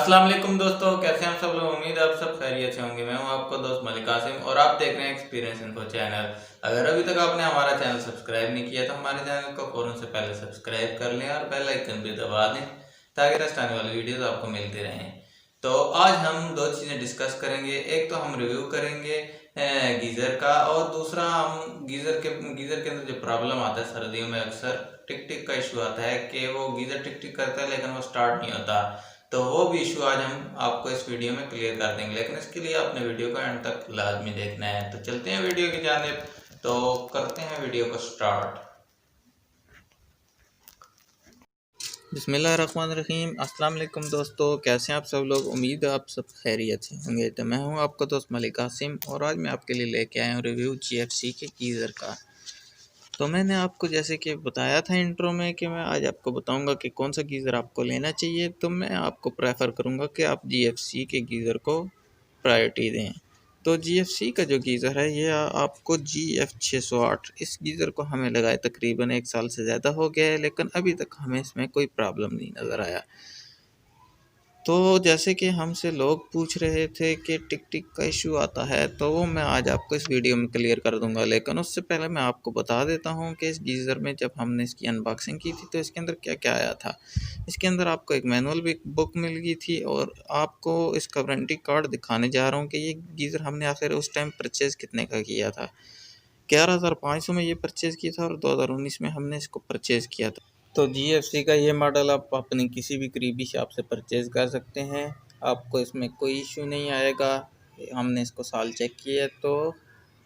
अस्सलाम वालेकुम दोस्तों, कैसे हैं आप सब लोग। उम्मीद है आप सब खैरियत से होंगे। मैं हूं आपका दोस्त मलिक कासिम और आप देख रहे हैं एक्सपीरियंस इन्फो चैनल। अगर अभी तक आपने हमारा चैनल सब्सक्राइब नहीं किया तो हमारे चैनल को फ़ौरन से पहले सब्सक्राइब कर लें और बेल आइकन भी दबा दें ताकि नेक्स्ट आने वाली वीडियोस आपको मिलती रहें। तो आज हम दो चीज़ें डिस्कस करेंगे। एक तो हम रिव्यू करेंगे गीज़र का, और दूसरा हम गीज़र के अंदर जो प्रॉब्लम आता है सर्दियों में, अक्सर टिक टिक का इशू आता है कि वो गीज़र टिक टिक करता है लेकिन वो स्टार्ट नहीं होता। तो वो भी इशू आज हम आपको इस वीडियो में क्लियर कर देंगे, लेकिन इसके लिए आपने वीडियो को एंड तक लाजमी देखना है। तो चलते हैं वीडियो की जानिब, तो करते हैं वीडियो को स्टार्ट। बिस्मिल्लाहिर्रहमानिर्रहीम। अस्सलाम वालेकुम दोस्तों, कैसे हैं आप सब लोग। उम्मीद है आप सब खैरियत से होंगे। तो मैं हूं आपका दोस्त मलिक कासिम और आज मैं आपके लिए लेके आया हूं रिव्यू GFC के गीज़र का। तो मैंने आपको जैसे कि बताया था इंट्रो में कि मैं आज आपको बताऊंगा कि कौन सा गीज़र आपको लेना चाहिए। तो मैं आपको प्रेफर करूंगा कि आप GFC के गीज़र को प्रायोरिटी दें। तो GFC का जो गीज़र है ये आपको GF608, इस गीज़र को हमें लगाए तकरीबन 1 साल से ज़्यादा हो गया है, लेकिन अभी तक हमें इसमें कोई प्रॉब्लम नहीं नज़र आया। तो जैसे कि हमसे लोग पूछ रहे थे कि टिक टिक का इशू आता है, तो वो मैं आज आपको इस वीडियो में क्लियर कर दूंगा। लेकिन उससे पहले मैं आपको बता देता हूं कि इस गीज़र में जब हमने इसकी अनबॉक्सिंग की थी तो इसके अंदर क्या क्या आया था। इसके अंदर आपको एक मैनुअल भी बुक मिल गई थी और आपको इसका वारंटी कार्ड दिखाने जा रहा हूँ कि ये गीज़र हमने आखिर उस टाइम परचेज़ कितने का किया था। 11,500 में ये परचेज़ किया था और 2019 में हमने इसको परचेज़ किया था। तो GFC का ये मॉडल आप अपनी किसी भी करीबी शॉप से परचेज़ कर सकते हैं, आपको इसमें कोई इशू नहीं आएगा। हमने इसको साल चेक किया तो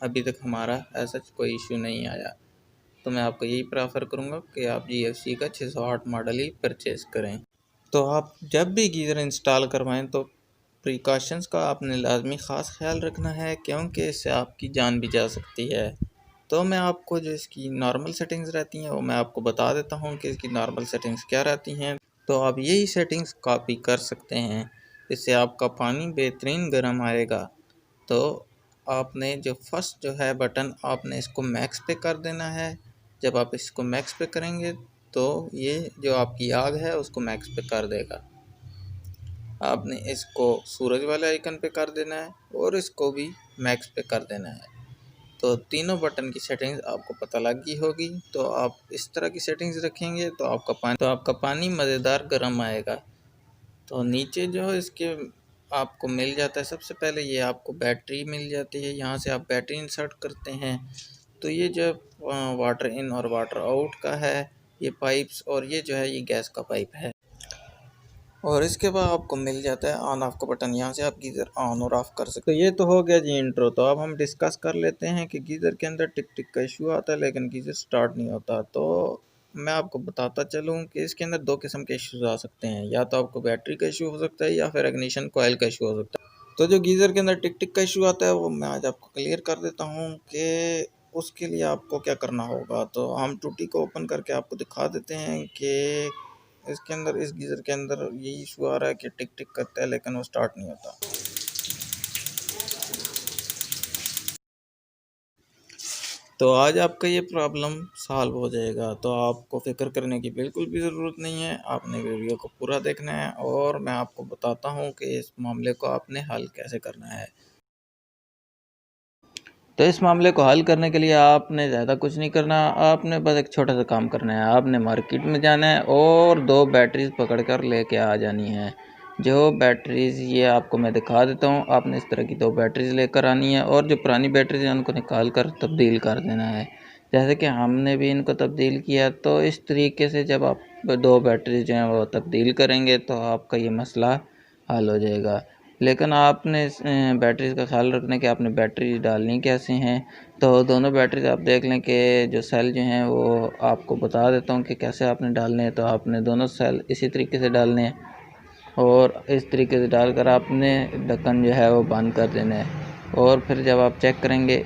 अभी तक हमारा ऐसा कोई इशू नहीं आया। तो मैं आपको यही प्रेफर करूँगा कि आप GFC का 608 मॉडल ही परचेज़ करें। तो आप जब भी गीज़र इंस्टॉल करवाएं तो प्रिकॉशंस का आपने लाजमी ख़ास ख्याल रखना है, क्योंकि इससे आपकी जान भी जा सकती है। तो मैं आपको जो इसकी नॉर्मल सेटिंग्स रहती हैं वो मैं आपको बता देता हूँ कि इसकी नॉर्मल सेटिंग्स क्या रहती हैं। तो आप यही सेटिंग्स कॉपी कर सकते हैं, इससे आपका पानी बेहतरीन गर्म आएगा। तो आपने जो फर्स्ट जो है बटन आपने इसको मैक्स पे कर देना है। जब आप इसको मैक्स पे करेंगे तो ये जो आपकी आग है उसको मैक्स पे कर देगा। आपने इसको सूरज वाले आइकन पे कर देना है और इसको भी मैक्स पे कर देना है। तो तीनों बटन की सेटिंग्स आपको पता लग गई होगी। तो आप इस तरह की सेटिंग्स रखेंगे तो आपका पानी मज़ेदार गर्म आएगा। तो नीचे जो है इसके आपको मिल जाता है, सबसे पहले ये आपको बैटरी मिल जाती है, यहाँ से आप बैटरी इंसर्ट करते हैं। तो ये जो वाटर इन और वाटर आउट का है ये पाइप्स, और ये जो है ये गैस का पाइप है। और इसके बाद आपको मिल जाता है ऑन ऑफ का बटन, यहाँ से आप गीज़र ऑन और ऑफ़ कर सकते हो। तो ये तो हो गया जी इंट्रो। तो अब हम डिस्कस कर लेते हैं कि गीज़र के अंदर टिक टिक का इशू आता है लेकिन गीज़र स्टार्ट नहीं होता। तो मैं आपको बताता चलूँ कि इसके अंदर दो किस्म के इश्यूज आ सकते हैं, या तो आपको बैटरी का इशू हो सकता है या फिर इग्निशन कॉइल का इशू हो सकता है। तो जो गीज़र के अंदर टिक टिक का इशू आता है वो मैं आज आपको क्लियर कर देता हूँ कि उसके लिए आपको क्या करना होगा। तो हम टूटी को ओपन करके आपको दिखा देते हैं कि इसके अंदर इस गीज़र के अंदर यही इशू आ रहा है कि टिक टिक करता है लेकिन वो स्टार्ट नहीं होता। तो आज आपका ये प्रॉब्लम सॉल्व हो जाएगा, तो आपको फ़िक्र करने की बिल्कुल भी ज़रूरत नहीं है। आपने वीडियो को पूरा देखना है और मैं आपको बताता हूँ कि इस मामले को आपने हल कैसे करना है। तो इस मामले को हल करने के लिए आपने ज़्यादा कुछ नहीं करना, आपने बस एक छोटा सा काम करना है। आपने मार्केट में जाना है और 2 बैटरीज पकड़ कर लेके आ जानी है। जो बैटरीज़ ये आपको मैं दिखा देता हूँ, आपने इस तरह की 2 बैटरीज़ लेकर आनी है और जो पुरानी बैटरीज़ हैं उनको निकाल कर तब्दील कर देना है। जैसे कि हमने भी इनको तब्दील किया, तो इस तरीके से जब आप 2 बैटरीज़ जो हैं वो तब्दील करेंगे तो आपका ये मसला हल हो जाएगा। लेकिन आपने बैटरीज़ का ख़्याल रखना है कि आपने बैटरी डालनी कैसे हैं। तो दोनों बैटरीज़ आप देख लें कि जो सेल जो हैं वो आपको बता देता हूँ कि कैसे आपने डालने हैं। तो आपने दोनों सेल इसी तरीके से डालने हैं और इस तरीके से डालकर आपने ढक्कन जो है वो बंद कर देना है। और फिर जब आप चेक करेंगे,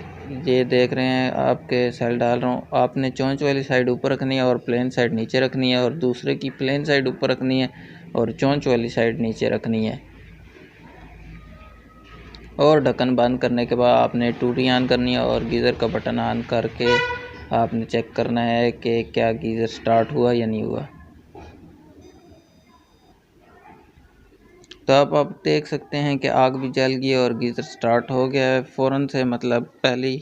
ये देख रहे हैं आपके सेल डाल रहा हूँ, आपने चोंच वाली साइड ऊपर रखनी है और प्लेन साइड नीचे रखनी है, और दूसरे की प्लेन साइड ऊपर रखनी है और चोंच वाली साइड नीचे रखनी है। और ढक्कन बंद करने के बाद आपने टूटी ऑन करनी है और गीज़र का बटन ऑन करके आपने चेक करना है कि क्या गीज़र स्टार्ट हुआ या नहीं हुआ। तो अब आप देख सकते हैं कि आग भी जल गई और गीज़र स्टार्ट हो गया है फ़ौरन से, मतलब पहली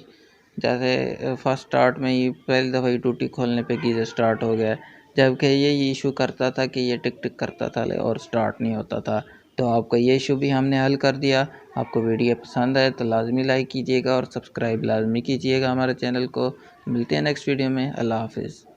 जैसे फर्स्ट स्टार्ट में ही पहली दफ़ा ही टूटी खोलने पे गीज़र स्टार्ट हो गया है, जबकि ये इशू करता था कि ये टिक टिक करता था और स्टार्ट नहीं होता था। तो आपका ये इशू भी हमने हल कर दिया। आपको वीडियो पसंद आए तो लाजमी लाइक कीजिएगा और सब्सक्राइब लाजमी कीजिएगा हमारे चैनल को। मिलते हैं नेक्स्ट वीडियो में। अल्लाह हाफिज़।